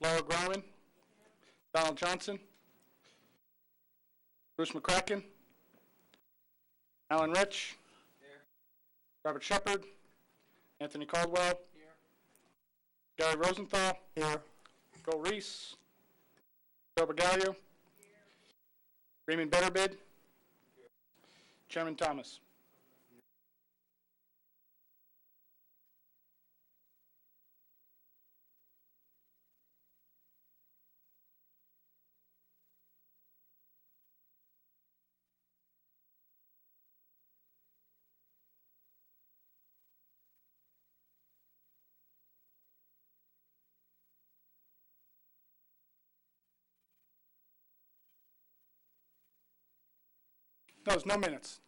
Laura Garman. Donald Johnson. Bruce McCracken. Alan Rich. Robert Shepard. Anthony Caldwell. Gary Rosenthal. Here. Joel Reese. Joe Bagalio. Raymond Betterbid. Chairman Thomas. No, there's no minutes.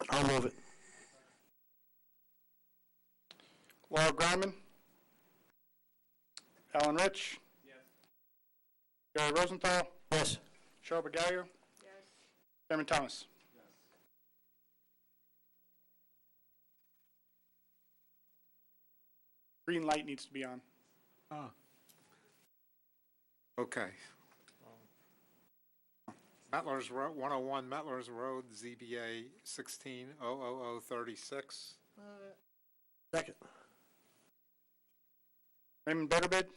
I'll move it. Laura Garman. Alan Rich. Gary Rosenthal. Yes. Cheryl Bagalio. Chairman Thomas. Green light needs to be on. Okay. Metlers Road, 101 Metlers Road, ZBA 16-00036. Second. Raymond Betterbid.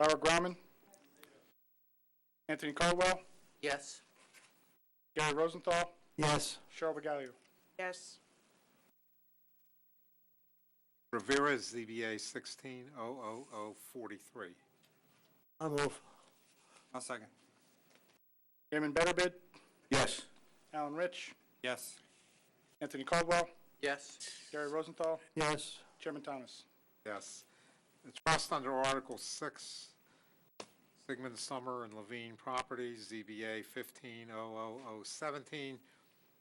Laura Garman. Anthony Caldwell. Yes. Gary Rosenthal. Yes. Cheryl Bagalio. Yes. Rivera, ZBA 16-00043. I'll move. I'll second. Raymond Betterbid. Yes. Alan Rich. Yes. Anthony Caldwell. Yes. Gary Rosenthal. Yes. Chairman Thomas. Yes. The trust under Article 6, Sigmund Summer and Levine Properties, ZBA 15-00017,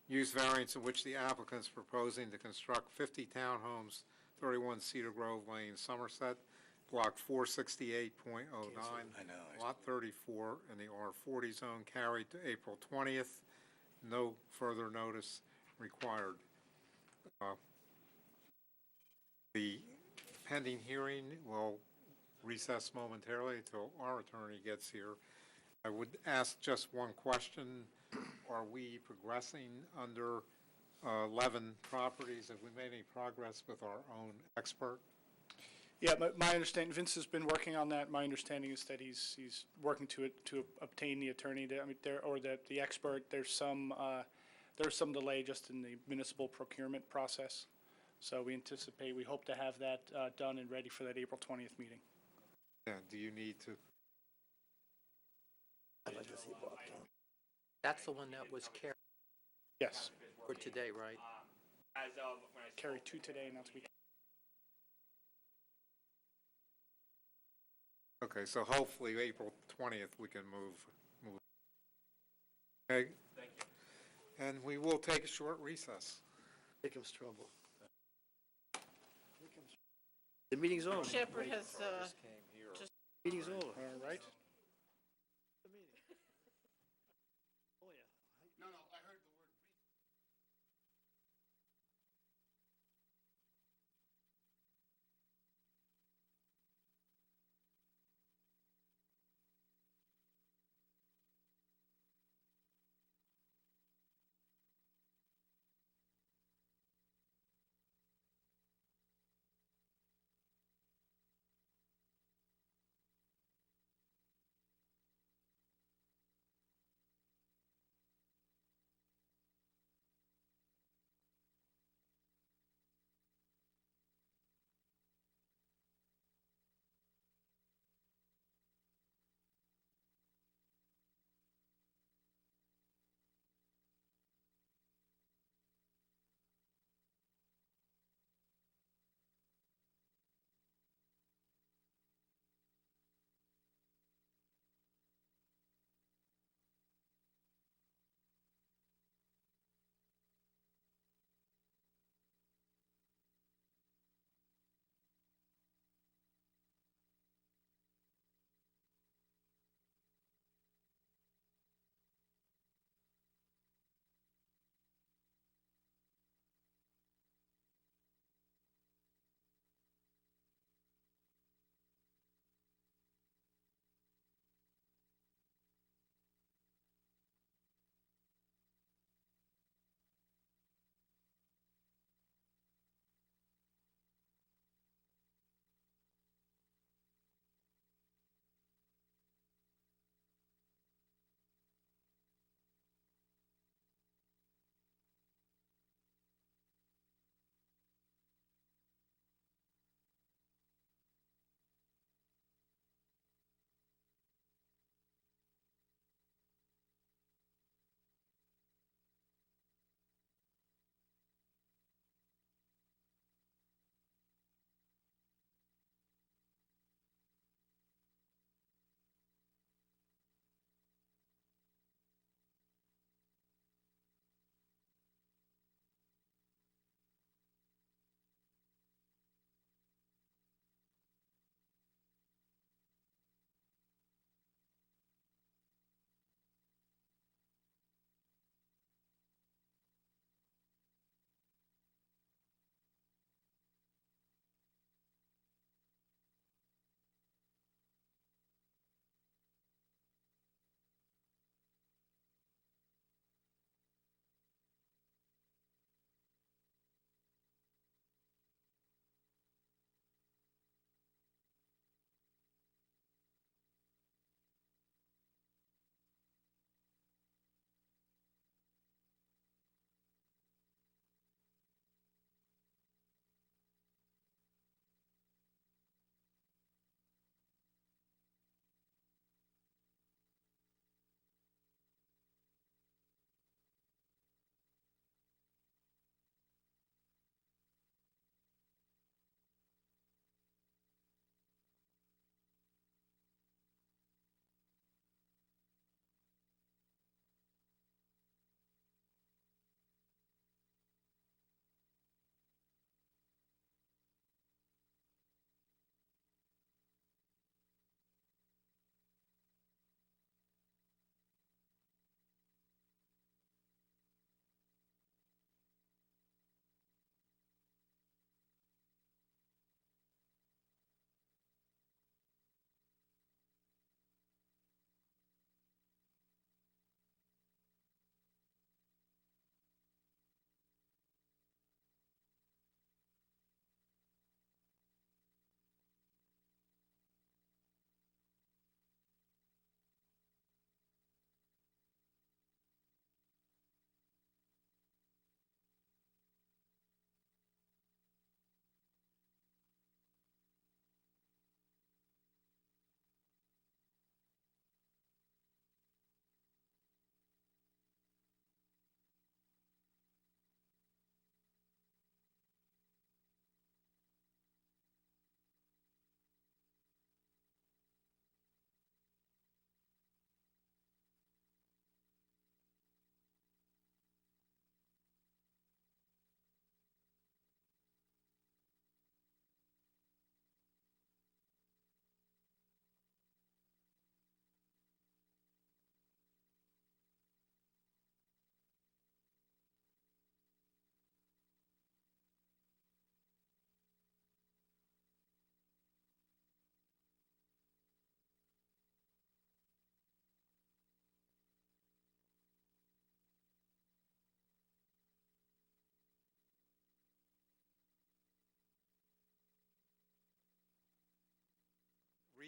use variance in which the applicant is proposing to construct 50 townhomes, 31 Cedar Grove Lane, Somerset, Block 468.09, Lot 34 in the R40 zone, carried to April 20th. No further notice required. The pending hearing will recess momentarily until our attorney gets here. I would ask just one question. Are we progressing under 11 properties? Have we made any progress with our own expert? Yeah, my understanding, Vince has been working on that. My understanding is that he's working to obtain the attorney, the expert. There's some delay just in the municipal procurement process. So we hope to have that done and ready for that April 20th meeting. Yeah, do you need to? I'd like to see Bob done. That's the one that was carried Yes. for today, right? Carried to today, not to be. Okay, so hopefully April 20th we can move. Okay. Thank you. And we will take a short recess. Here comes trouble. The meeting's over. Shepherd has, Meeting's over. All right.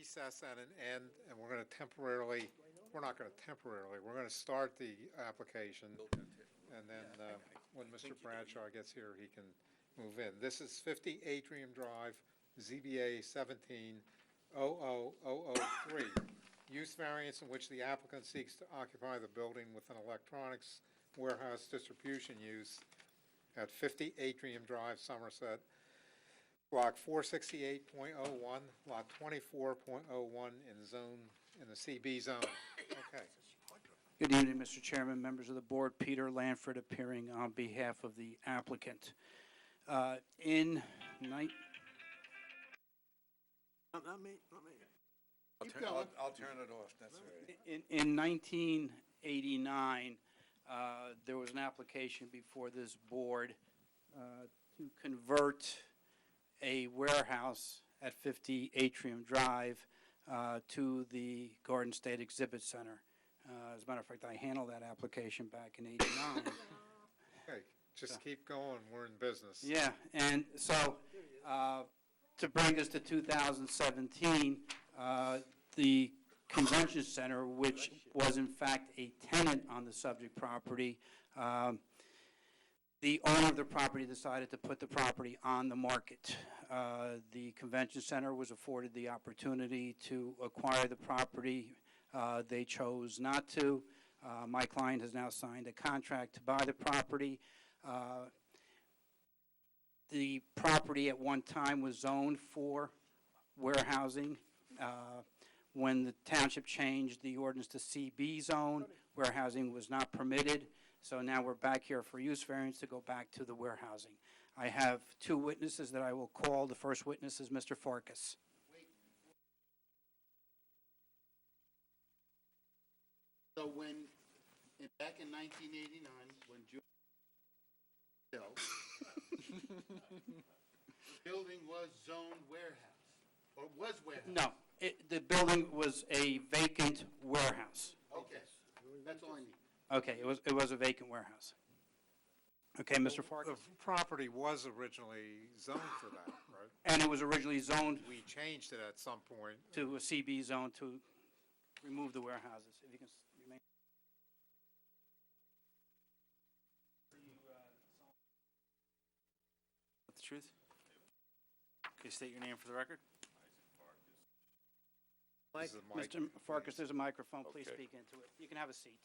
recess at an end, and we're going to temporarily, we're not going to temporarily, we're going to start the application, and then when Mr. Bradshaw gets here, he can move in. This is 50 Atrium Drive, ZBA 17-00003. Use variance in which the applicant seeks to occupy the building with an electronics warehouse distribution use at 50 Atrium Drive, Somerset, Block 468.01, Lot 24.01 in the CB zone. Okay. Good evening, Mr. Chairman, members of the board. Peter Lanford appearing on behalf of the applicant. In Not me, not me. I'll turn it off, that's all right. in 1989, there was an application before this board to convert a warehouse at 50 Atrium Drive to the Garden State Exhibit Center. As a matter of fact, I handled that application back in '89. Okay, just keep going, we're in business. Yeah, and so to bring us to 2017, the convention center, which was in fact a tenant on the subject property, the owner of the property decided to put the property on the market. The convention center was afforded the opportunity to acquire the property. They chose not to. My client has now signed a contract to buy the property. The property at one time was zoned for warehousing. When the township changed the ordinance to CB zone, warehousing was not permitted. So now we're back here for use variance to go back to the warehousing. I have two witnesses that I will call. The first witness is Mr. Farkas. So back in 1989, when Julie built, the building was zoned warehouse, or was warehouse? No, the building was a vacant warehouse. Okay, that's all I need. Okay, it was a vacant warehouse. Okay, Mr. Farkas? The property was originally zoned for that, right? And it was originally zoned We changed it at some point. to a CB zone to remove the warehouses. If you can remain. The truth? Can you state your name for the record? This is a mic, Mr. Farkas, there's a microphone. Please Okay. speak into it. You can have a seat.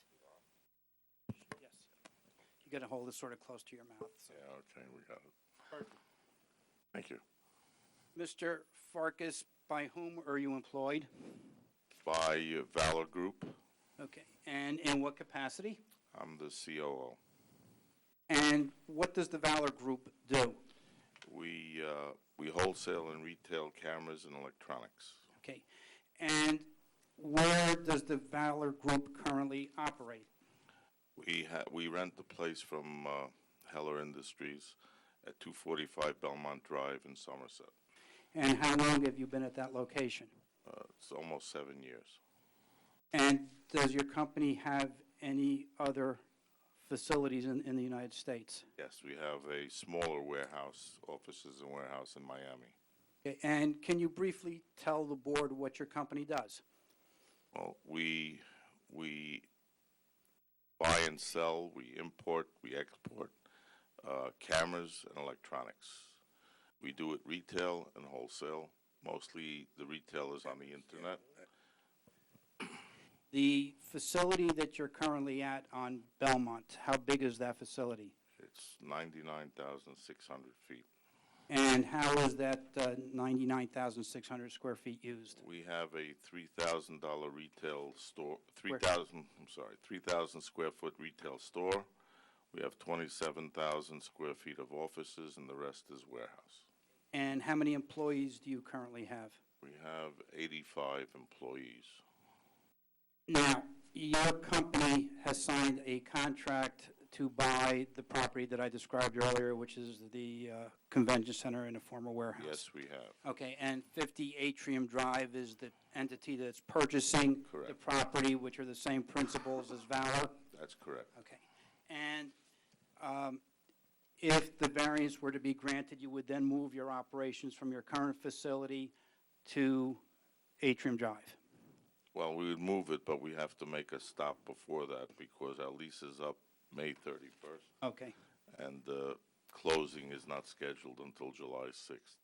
Yes. You got to hold it sort of close to your mouth. So. Yeah, okay, we got it. Perfect. Thank you. Mr. Farkas, by whom are you employed? By Valor Group, Okay. And in what capacity? I'm the COO. And what does the Valor Group do? We wholesale and retail cameras and electronics. Okay. And where does the Valor Group currently operate? We rent the place from Heller Industries at 245 Belmont Drive in Somerset. And how long have you been at that location? It's almost 7 years. And does your company have any other facilities in the United States? Yes, we have a smaller warehouse, offices and warehouse in Miami. Okay. And can you briefly tell the board what your company does? Well, we buy and sell, we import, we export cameras and electronics. We do it retail and wholesale. Mostly the retail is on the internet. The facility that you're currently at on Belmont, how big is that facility? It's 99,600 feet. And how is that 99,600 square feet used? We have a $3,000 retail store, 3,000 square foot retail store. We have 27,000 square feet of offices, and the rest is warehouse. And how many employees do you currently have? We have 85 employees. Now, your company has signed a contract to buy the property that I described earlier, which is the convention center and a former warehouse. Yes, we have. Okay, and 50 Atrium Drive is the entity that's purchasing Correct. the property, which are the same principles as Valor? That's correct. Okay. And if the variance were to be granted, you would then move your operations from your current facility to Atrium Drive? Well, we would move it, but we have to make a stop before that because our lease is up May 31st, Okay, and closing is not scheduled until July 6th.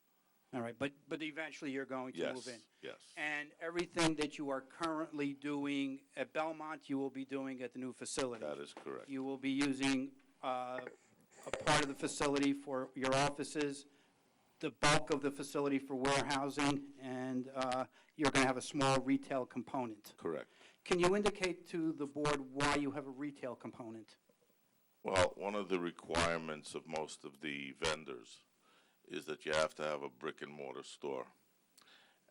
all right, but eventually you're going to Yes, move in? yes, And everything that you are currently doing at Belmont, you will be doing at the new facility? that is correct. You will be using a part of the facility for your offices, the bulk of the facility for warehousing, and you're going to have a small retail component. Correct. Can you indicate to the board why you have a retail component? Well, one of the requirements of most of the vendors is that you have to have a brick and mortar store.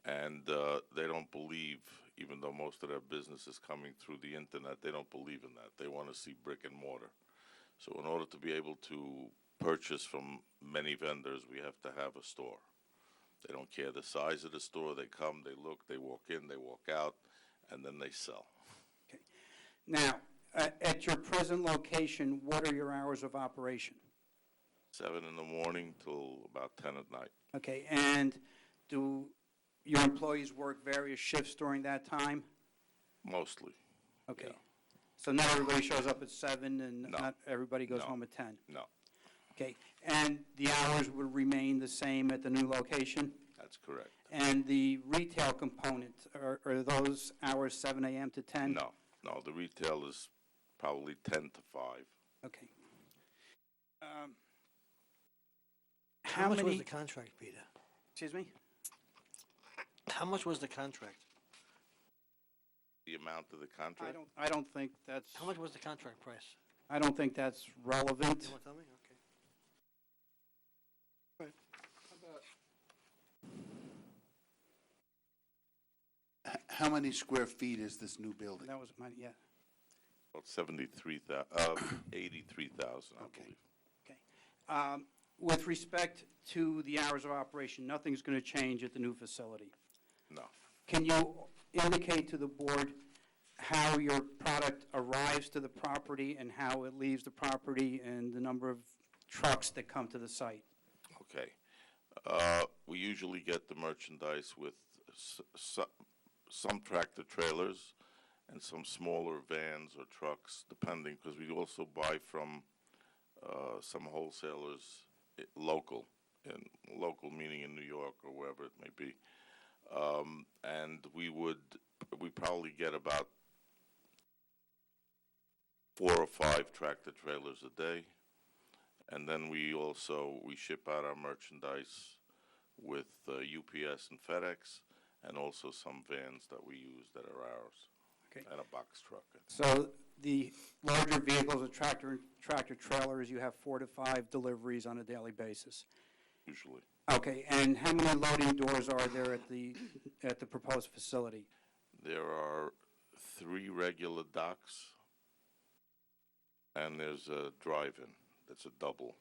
And they don't believe, even though most of their business is coming through the internet, they don't believe in that. They want to see brick and mortar. So in order to be able to purchase from many vendors, we have to have a store. They don't care the size of the store. They come, they look, they walk in, they walk out, and then they sell. Now, at your present location, what are your hours of operation? 7 in the morning till about 10 at night. Okay, and do your employees work various shifts during that time? Mostly. Okay. Yeah. So not everybody shows up at 7 and No. not everybody goes No. home at 10? No, Okay, and the hours will remain the same at the new location? that's correct. And the retail component, are those hours 7 a.m. to 10? No, the retail is probably 10 to 5. Okay. How much was the contract, Peter? Excuse me? How much was the contract? The amount of the contract? I don't think that's, How much was the contract price? I don't think that's relevant. You want to tell me? Okay. How many square feet is this new building? That was my, yeah, About 83,000, I Okay. believe. okay. With respect to the hours of operation, nothing's going to change at the new facility. No. Can you indicate to the board how your product arrives to the property and how it leaves the property and the number of trucks that come to the site? Okay. We usually get the merchandise with some tractor trailers and some smaller vans or trucks, depending, because we also buy from some wholesalers local meaning in New York or wherever it may be. And we probably get about 4 or 5 tractor trailers a day. And then we ship out our merchandise with UPS and FedEx, and also some vans that we use that are ours, Okay. and a box truck. So the larger vehicles, the tractor trailers, you have 4 to 5 deliveries on a daily basis. Usually. Okay, and how many loading doors are there at the proposed facility? There are 3 regular docks, and there's a drive-in. That's a double.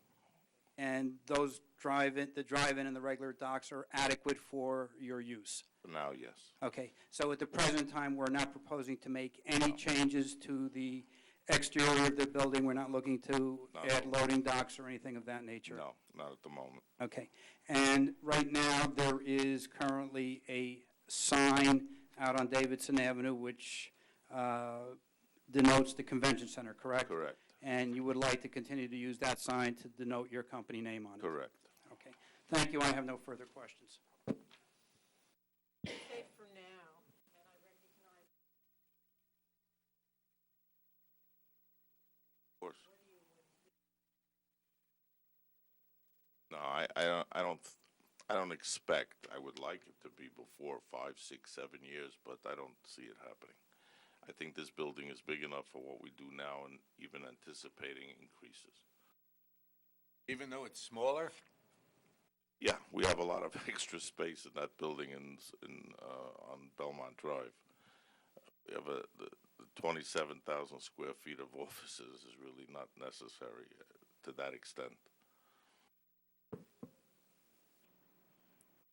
And those the drive-in and the regular docks are adequate for your use? For now, yes. Okay, so at the present time, we're not proposing to make any changes to the exterior of the building? We're not looking to No. add loading docks or anything of that nature? No, not at the moment. Okay, and right now, there is currently a sign out on Davidson Avenue which denotes the convention center, correct? Correct. And you would like to continue to use that sign to denote your company name on it? Correct. Okay, thank you, I have no further questions. Safe for now, and I recognize Of course. No, I don't expect. I would like it to be before 5, 6, 7 years, but I don't see it happening. I think this building is big enough for what we do now and even anticipating increases. Even though it's smaller? Yeah, we have a lot of extra space in that building on Belmont Drive. We have the 27,000 square feet of offices is really not necessary to that extent.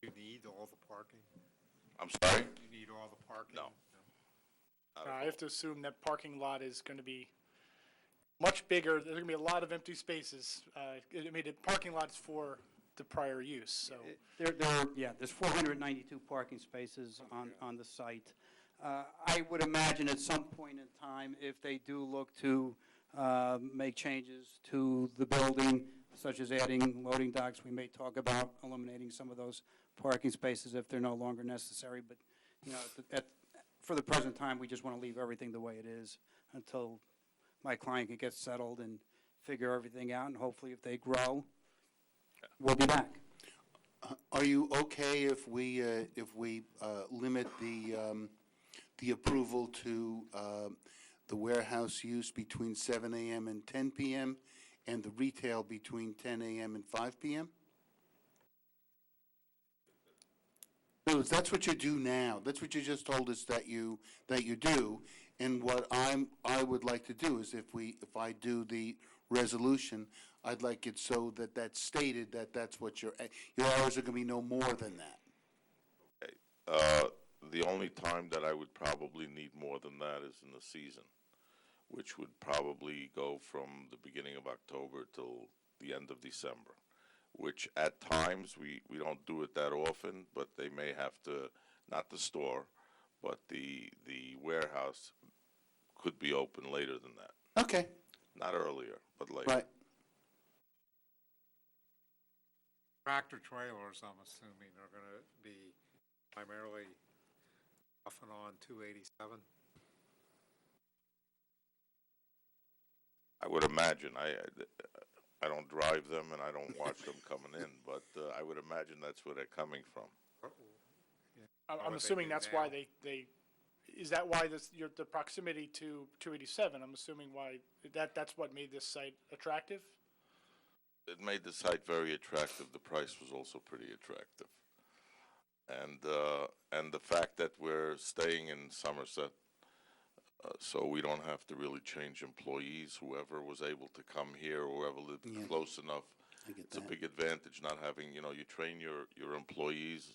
You need all the parking? I'm sorry? You need all the parking? No. Not at I all. have to assume that parking lot is going to be much bigger. There's going to be a lot of empty spaces. I mean, the parking lot's for the prior use, so. There's 492 parking spaces on the site. I would imagine at some point in time, if they do look to make changes to the building, such as adding loading docks, we may talk about eliminating some of those parking spaces if they're no longer necessary. But, you know, for the present time, we just want to leave everything the way it is until my client can get settled and figure everything out, and hopefully if they grow, we'll be back. Are you okay if we limit the approval to the warehouse use between 7 a.m. and 10 p.m. and the retail between 10 a.m. and 5 p.m.? No, that's what you do now. That's what you just told us that you do. And what I would like to do is if I do the resolution, I'd like it so that that's stated that that's what your hours are going to be no more than that. The only time that I would probably need more than that is in the season, which would probably go from the beginning of October till the end of December, which at times we don't do it that often, but they may have to, not the store, but the warehouse could be open later than that. Okay. Not earlier, but later. Right. Tractor trailers, I'm assuming, are going to be primarily off and on 287. I would imagine. I don't drive them and I don't watch them coming in, but I would imagine that's where they're coming from. I'm assuming that's why they, is that why the proximity to 287, I'm assuming why, that's what made this site attractive? It made the site very attractive. The price was also pretty attractive. And the fact that we're staying in Somerset, so we don't have to really change employees. Whoever was able to come here, whoever lived close enough, it's a big advantage not having, you train your employees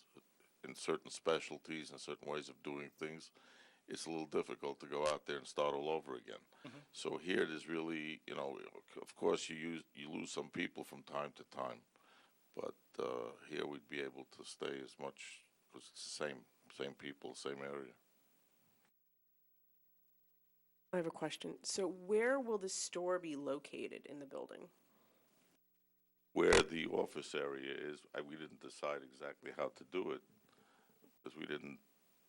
in certain specialties and certain ways of doing things. It's a little difficult to go out there and start all over again. Mm-hmm. So here it is really, of course you lose some people from time to time, but here we'd be able to stay as much, because it's the same people, same area. I have a question. So where will the store be located in the building? Where the office area is, we didn't decide exactly how to do it, because we didn't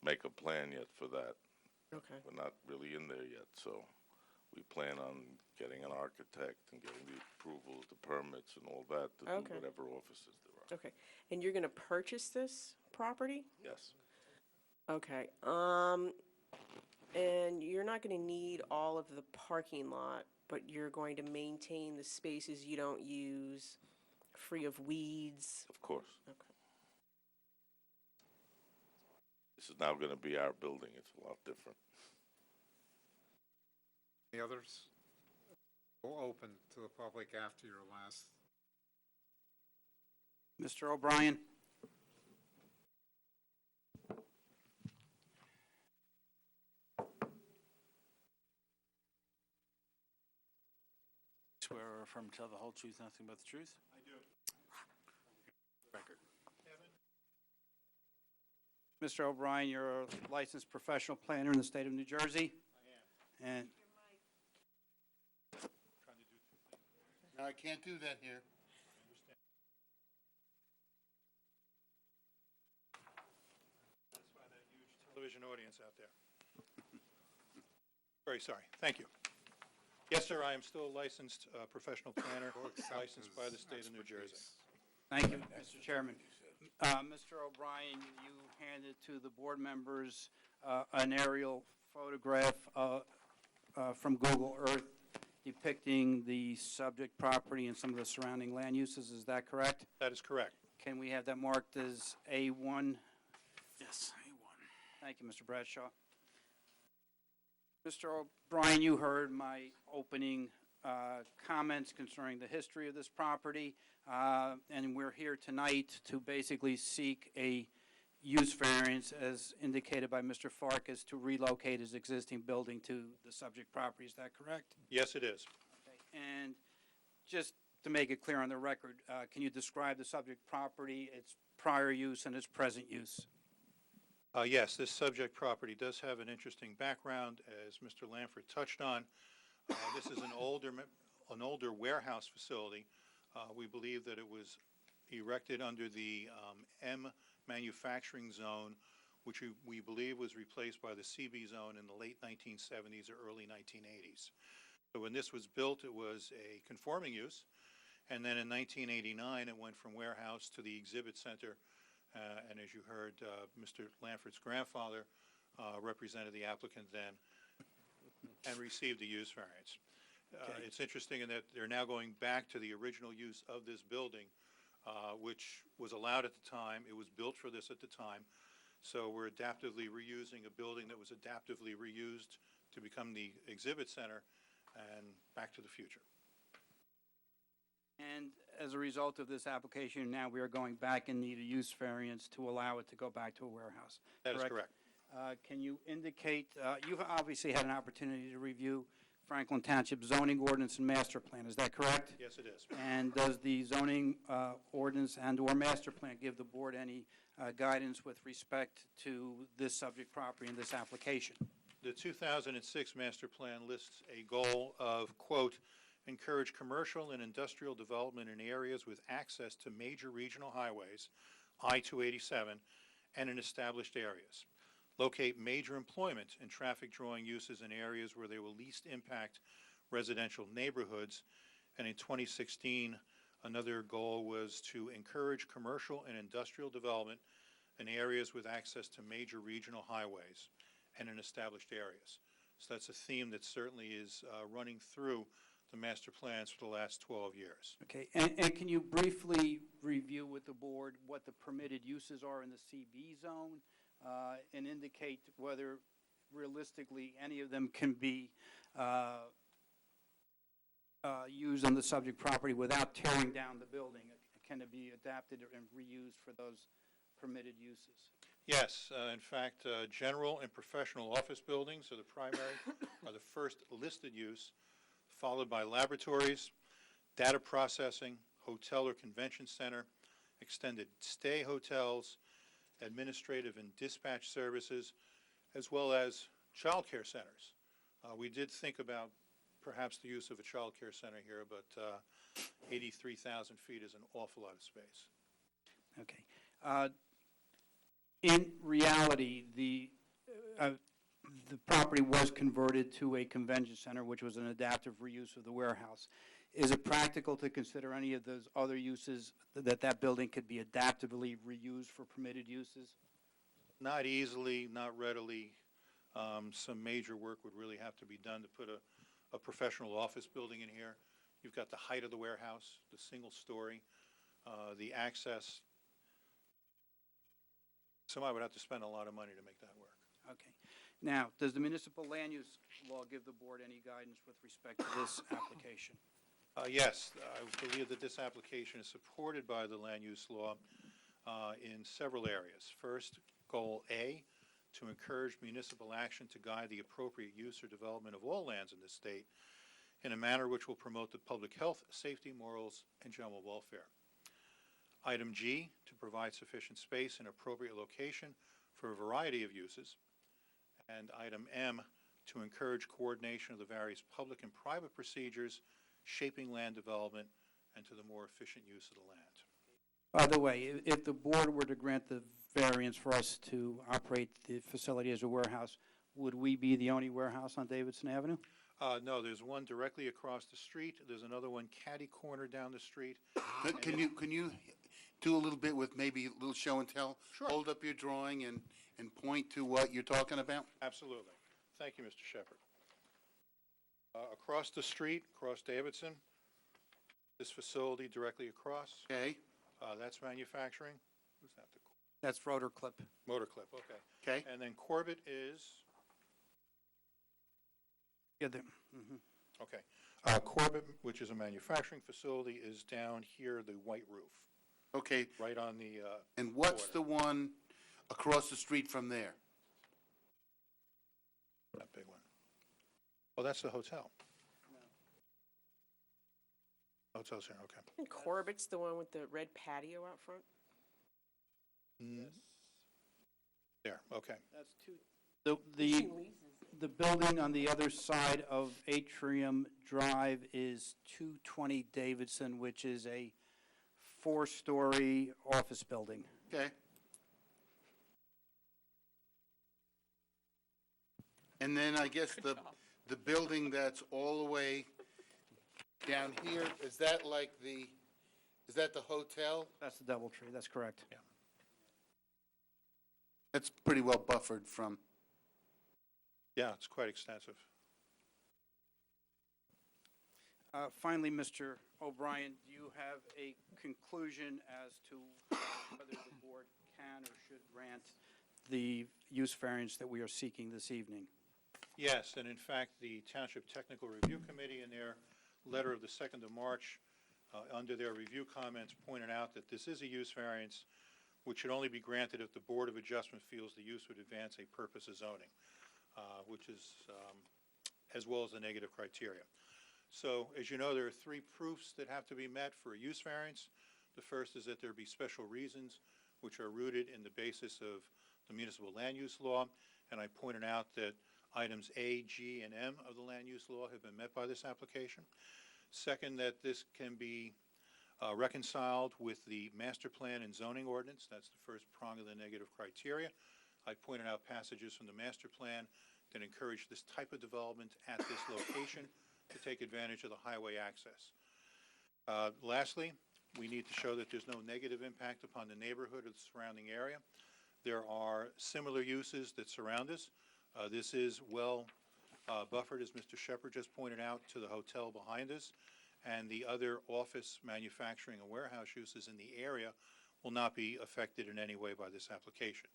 make a plan yet for that. Okay. We're not really in there yet, so we plan on getting an architect and getting the approvals, the permits and all that to do whatever offices there are. Okay. And you're going to purchase this property? Yes. Okay. And you're not going to need all of the parking lot, but you're going to maintain the spaces you don't use, free of weeds? Of course. Okay. This is now going to be our building. It's a lot different. The others will open to the public after your last. Mr. O'Brien? Swear or affirm to tell the whole truth, nothing but the truth? I do. Record. Mr. O'Brien, you're a licensed professional planner in the state of New Jersey? I am. And No, I can't do that here. Satisfy that huge television audience out there. Very sorry. Thank you. Yes, sir, I am still a licensed professional planner, licensed by the state of New Jersey. thank you, Mr. Chairman. Mr. O'Brien, you handed to the board members an aerial photograph from Google Earth depicting the subject property and some of the surrounding land uses. Is that correct? That is correct. Can we have that marked as A1? Yes, A1. Thank you, Mr. Bradshaw. Mr. O'Brien, you heard my opening comments concerning the history of this property, and we're here tonight to basically seek a use variance as indicated by Mr. Farkas to relocate his existing building to the subject property. Is that correct? Yes, it is. Okay. And just to make it clear on the record, can you describe the subject property, its prior use, and its present use? Yes, this subject property does have an interesting background, as Mr. Lanford touched on. This is an older warehouse facility. We believe that it was erected under the M manufacturing zone, which we believe was replaced by the CB zone in the late 1970s or early 1980s. So when this was built, it was a conforming use, and then in 1989, it went from warehouse to the exhibit center, and as you heard, Mr. Lanford's grandfather represented the applicant then and received the use variance. It's interesting in that they're now going back to the original use of this building, which was allowed at the time. It was built for this at the time. So we're adaptively reusing a building that was adaptively reused to become the exhibit center and back to the future. And as a result of this application, now we are going back and need a use variance to allow it to go back to a warehouse. That is correct. Can you indicate, you've obviously had an opportunity to review Franklin Township zoning ordinance and master plan, is that correct? Yes, it is. And does the zoning ordinance and/or master plan give the board any guidance with respect to this subject property and this application? The 2006 master plan lists a goal of, quote, encourage commercial and industrial development in areas with access to major regional highways, I-287, and in established areas. Locate major employment and traffic drawing uses in areas where they will least impact residential neighborhoods. And in 2016, another goal was to encourage commercial and industrial development in areas with access to major regional highways and in established areas. So that's a theme that certainly is running through the master plans for the last 12 years. Okay, and can you briefly review with the board what the permitted uses are in the CB zone and indicate whether realistically any of them can be used on the subject property without tearing down the building? Can it be adapted and reused for those permitted uses? Yes, in fact, general and professional office buildings are the primary, are the first listed use, followed by laboratories, data processing, hotel or convention center, extended stay hotels, administrative and dispatch services, as well as child care centers. We did think about perhaps the use of a child care center here, but 83,000 feet is an awful lot of space. Okay. In reality, the property was converted to a convention center, which was an adaptive reuse of the warehouse. Is it practical to consider any of those other uses that building could be adaptively reused for permitted uses? Not easily, not readily. Some major work would really have to be done to put a professional office building in here. You've got the height of the warehouse, the single story, the access. Somebody would have to spend a lot of money to make that work. Okay. Now, does the municipal land use law give the board any guidance with respect to this application? Yes, I believe that this application is supported by the land use law in several areas. First, goal A, to encourage municipal action to guide the appropriate use or development of all lands in the state in a manner which will promote the public health, safety, morals, and general welfare. Item G, to provide sufficient space and appropriate location for a variety of uses. And item M, to encourage coordination of the various public and private procedures shaping land development and to the more efficient use of the land. By the way, if the board were to grant the variance for us to operate the facility as a warehouse, would we be the only warehouse on Davidson Avenue? No, there's one directly across the street. There's another one catty corner down the street. Can you do a little bit with maybe a little show and tell? Sure. Hold up your drawing and point to what you're talking about? Absolutely. Thank you, Mr. Shepherd. Across the street, across Davidson, this facility directly across. Okay. That's manufacturing. Who's that? That's Rotor Clip. Motor Clip, okay. Okay. And then Corbett is, Yeah, okay. Corbett, which is a manufacturing facility, is down here, the white roof, Okay. right on the, And what's border. the one across the street from there? That big one. Oh, that's the hotel. Hotel's here, okay. And Corbett's the one with the red patio out front? There, okay. That's the building on the other side of Atrium Drive is 220 Davidson, which is a 4-story office building. Okay. And then I guess the building that's all the way down here, is that the hotel? That's the DoubleTree, that's correct. Yeah. That's pretty well buffered from, Yeah, it's quite extensive. Finally, Mr. O'Brien, do you have a conclusion as to whether the board can or should grant the use variance that we are seeking this evening? Yes, and in fact, the Township Technical Review Committee, in their letter of the 2nd of March, under their review comments, pointed out that this is a use variance which should only be granted if the Board of Adjustment feels the use would advance a purpose of zoning, which is, as well as the negative criteria. So, as you know, there are 3 proofs that have to be met for a use variance. The first is that there be special reasons which are rooted in the basis of the municipal land use law, and I pointed out that items A, G, and M of the land use law have been met by this application. Second, that this can be reconciled with the master plan and zoning ordinance. That's the first prong of the negative criteria. I pointed out passages from the master plan that encourage this type of development at this location to take advantage of the highway access. Lastly, we need to show that there's no negative impact upon the neighborhood or the surrounding area. There are similar uses that surround us. This is well buffered, as Mr. Shepherd just pointed out, to the hotel behind us, and the other office, manufacturing, and warehouse uses in the area will not be affected in any way by this application.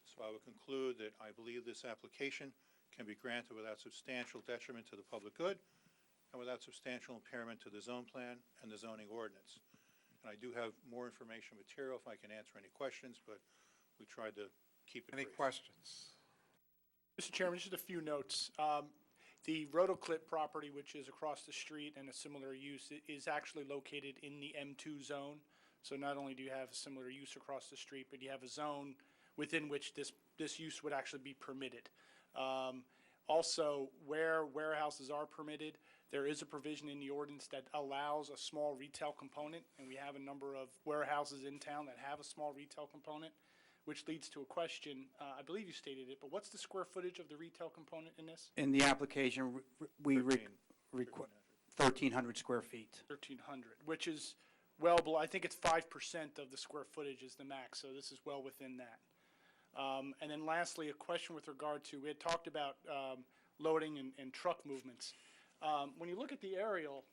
So I would conclude that I believe this application can be granted without substantial detriment to the public good and without substantial impairment to the zone plan and the zoning ordinance. And I do have more information material if I can answer any questions, but we tried to keep it Any brief. questions? Mr. Chairman, just a few notes. The Rotoclip property, which is across the street and a similar use, is actually located in the M2 zone. So not only do you have a similar use across the street, but you have a zone within which this use would actually be permitted. Also, where warehouses are permitted, there is a provision in the ordinance that allows a small retail component, and we have a number of warehouses in town that have a small retail component, which leads to a question. I believe you stated it, but what's the square footage of the retail component in this? In the application, we require 1,300 square feet. 1,300, which is well below, I think it's 5% of the square footage is the max, so this is well within that. And then lastly, a question with regard to, we had talked about loading and truck movements. When you look at the aerial,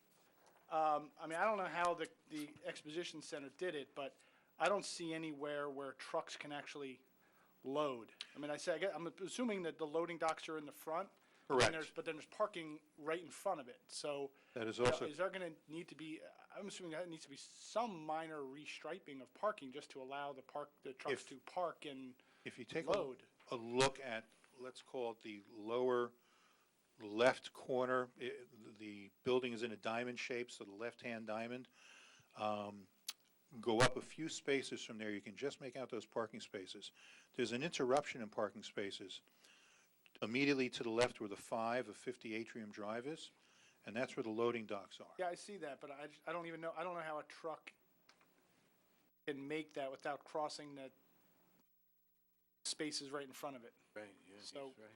I mean, I don't know how the exposition center did it, but I don't see anywhere where trucks can actually load. I mean, I'm assuming that the loading docks are in the front. Correct. But then there's parking right in front of it. So That is also, is there going to need to be, I'm assuming that needs to be some minor restriping of parking just to allow the trucks to park and if you take load. a look at, let's call it the lower left corner, the building is in a diamond shape, so the left-hand diamond. Go up a few spaces from there, you can just make out those parking spaces. There's an interruption in parking spaces immediately to the left where the 5 of 50 Atrium Drive is, and that's where the loading docks are. Yeah, I see that, but I don't even know, I don't know how a truck can make that without crossing the spaces right in front of it. Right, yeah, So- that's right.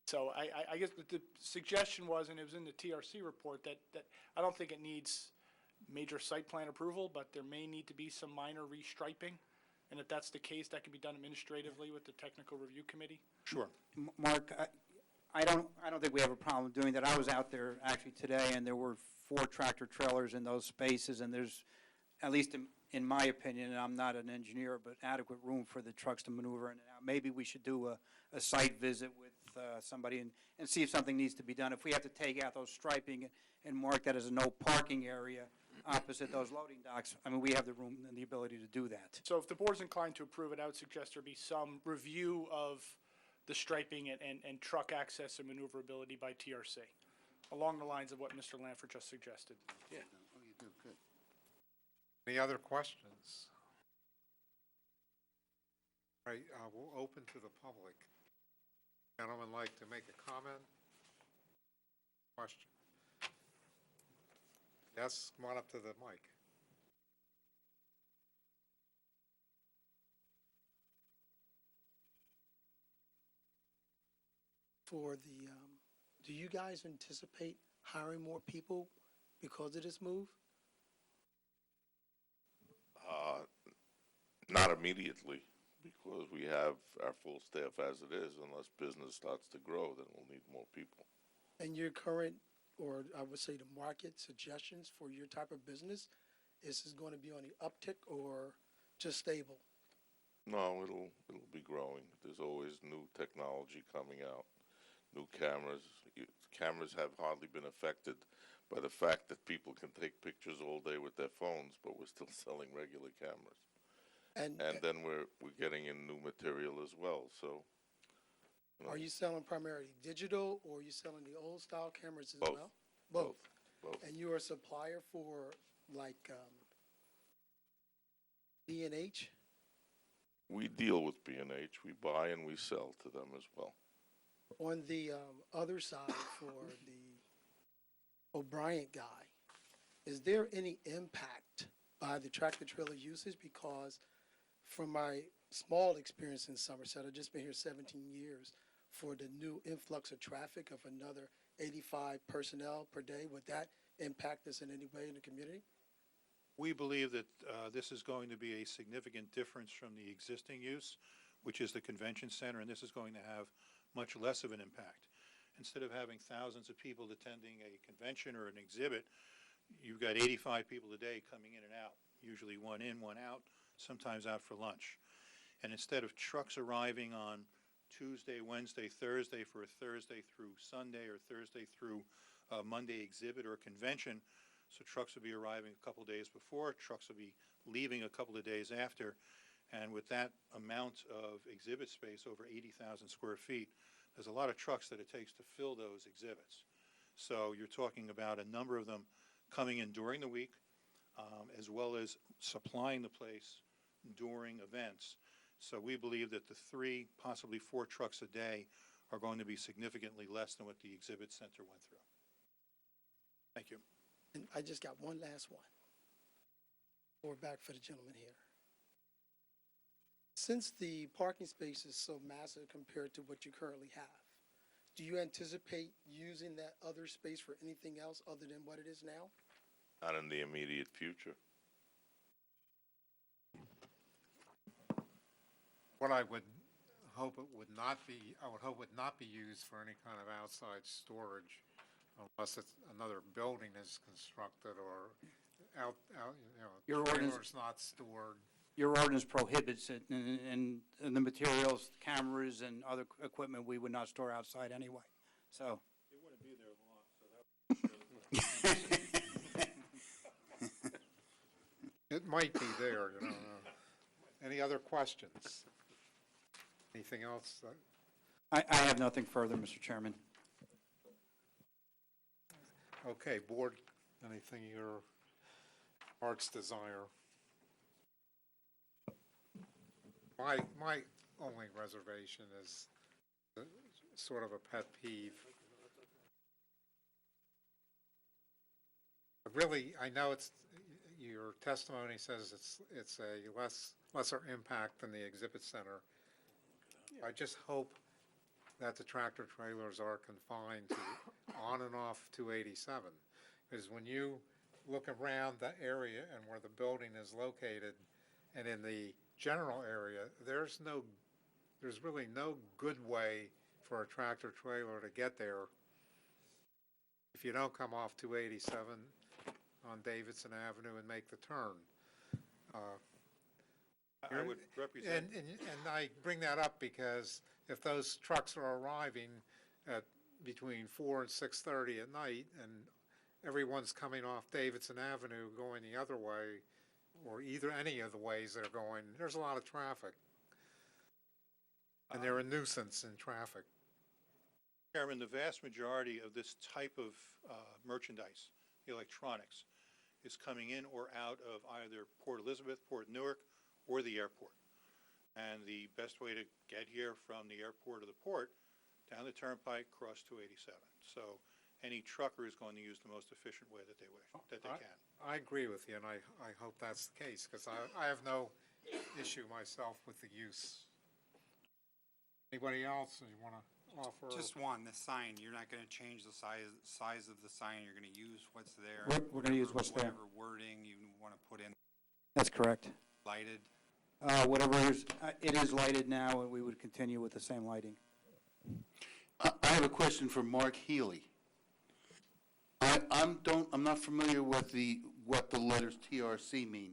So I guess the suggestion was, and it was in the TRC report, that I don't think it needs major site plan approval, but there may need to be some minor restriping. And if that's the case, that can be done administratively with the technical review committee. Sure. Mark, I don't think we have a problem doing that. I was out there actually today, and there were 4 tractor trailers in those spaces, and there's, at least in my opinion, and I'm not an engineer, but adequate room for the trucks to maneuver in and out. Maybe we should do a site visit with somebody and see if something needs to be done. If we have to take out those striping and mark that as a no parking area opposite those loading docks, I mean, we have the room and the ability to do that. So if the board's inclined to approve it, I would suggest there be some review of the striping and truck access and maneuverability by TRC, along the lines of what Mr. Lanford just suggested. Yeah, Any other questions? All right, we'll open to the public. Gentlemen like to make a comment? Question? Yes, come on up to the mic. For the, do you guys anticipate hiring more people because of this move? Not immediately, because we have our full staff as it is. Unless business starts to grow, then we'll need more people. And your current, or I would say the market suggestions for your type of business, is this going to be on the uptick or just stable? No, it'll be growing. There's always new technology coming out, new cameras. Cameras have hardly been affected by the fact that people can take pictures all day with their phones, but we're still selling regular cameras. And And then we're getting in new material as well, so. are you selling primarily digital, or are you selling the old style cameras as Both. well? Both. Both. And you're a supplier for like B&H? We deal with B&H. We buy and we sell to them as well. On the other side, for the O'Brien guy, is there any impact by the tractor trailer usage? Because from my small experience in Somerset, I've just been here 17 years, for the new influx of traffic of another 85 personnel per day, would that impact us in any way in the community? We believe that this is going to be a significant difference from the existing use, which is the convention center, and this is going to have much less of an impact. Instead of having thousands of people attending a convention or an exhibit, you've got 85 people a day coming in and out, usually one in, one out, sometimes out for lunch. And instead of trucks arriving on Tuesday, Wednesday, Thursday for a Thursday through Sunday or Thursday through Monday exhibit or convention, so trucks will be arriving a couple days before, trucks will be leaving a couple of days after, and with that amount of exhibit space, over 80,000 square feet, there's a lot of trucks that it takes to fill those exhibits. So you're talking about a number of them coming in during the week, as well as supplying the place during events. So we believe that the 3, possibly 4 trucks a day are going to be significantly less than what the exhibit center went through. Thank you. And I just got one last one. Or back for the gentleman here. Since the parking space is so massive compared to what you currently have, do you anticipate using that other space for anything else other than what it is now? Not in the immediate future. What I would hope it would not be, I would hope it would not be used for any kind of outside storage unless it's another building is constructed or out, Your ordinance- trailers not stored. Your ordinance prohibits it, and the materials, cameras, and other equipment, we would not store outside anyway, so. It wouldn't be there long, so that It might be there, you know. Any other questions? Anything else? I have nothing further, Mr. Chairman. Okay, board, anything your heart's desire? My only reservation is sort of a pet peeve. Really, I know your testimony says it's a lesser impact than the exhibit center. I just hope that the tractor trailers are confined to on and off 287. Because when you look around the area and where the building is located, and in the general area, there's really no good way for a tractor trailer to get there if you don't come off 287 on Davidson Avenue and make the turn. I would represent. And I bring that up because if those trucks are arriving at between 4 and 6:30 at night, and everyone's coming off Davidson Avenue going the other way, or any of the ways they're going, there's a lot of traffic. And they're a nuisance in traffic. Chairman, the vast majority of this type of merchandise, electronics, is coming in or out of either Port Elizabeth, Port Newark, or the airport. And the best way to get here from the airport or the port, down the turnpike, cross 287. So any trucker is going to use the most efficient way that they wish, that they can. I agree with you, and I hope that's the case, because I have no issue myself with the use. Anybody else you want to offer? Just one, the sign, you're not gonna change the size of the sign, you're gonna use what's there? We're gonna use what's there. Whatever wording you wanna put in, That's correct. lighted? Whatever is, it is lighted now, and we would continue with the same lighting. I have a question for Mark Healy. I'm not familiar with what the letters TRC mean.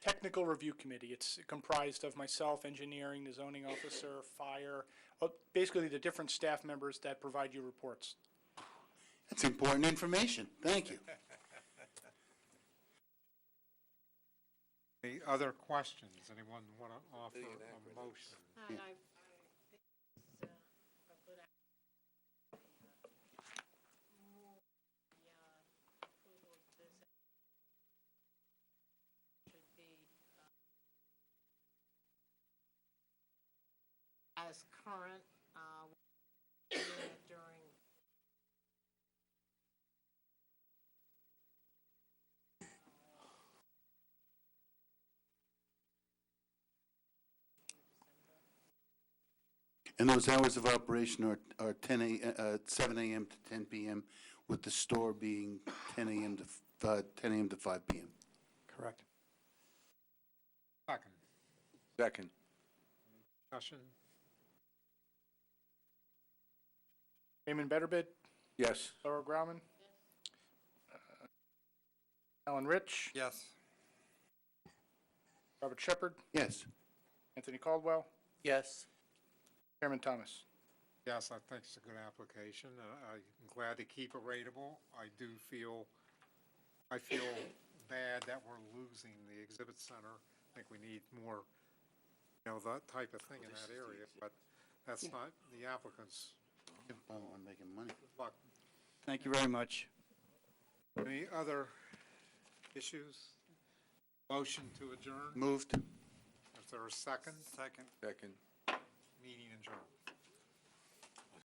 Technical Review Committee, it's comprised of myself, engineering, the zoning officer, fire, basically the different staff members that provide you reports. That's important information. Thank you. Any other questions? Anyone want to offer a motion? And I think it's a good idea. More the approval of this should be as current during. And those hours of operation are 7 a.m. to 10 p.m., with the store being 10 a.m. to 5 p.m. Correct. Second. Second. Discussion? Raymond Betterbid, Yes. Laura Grauman. Alan Rich, Yes. Robert Shepherd, Yes. Anthony Caldwell, Yes. Chairman Thomas. Yes, I think it's a good application. I'm glad to keep it rateable. I feel bad that we're losing the exhibit center. I think we need more, that type of thing in that area, but that's not the applicant's. I'm making money. But Thank you very much. any other issues? Motion to adjourn? Moved. Is there a second? Second. Second.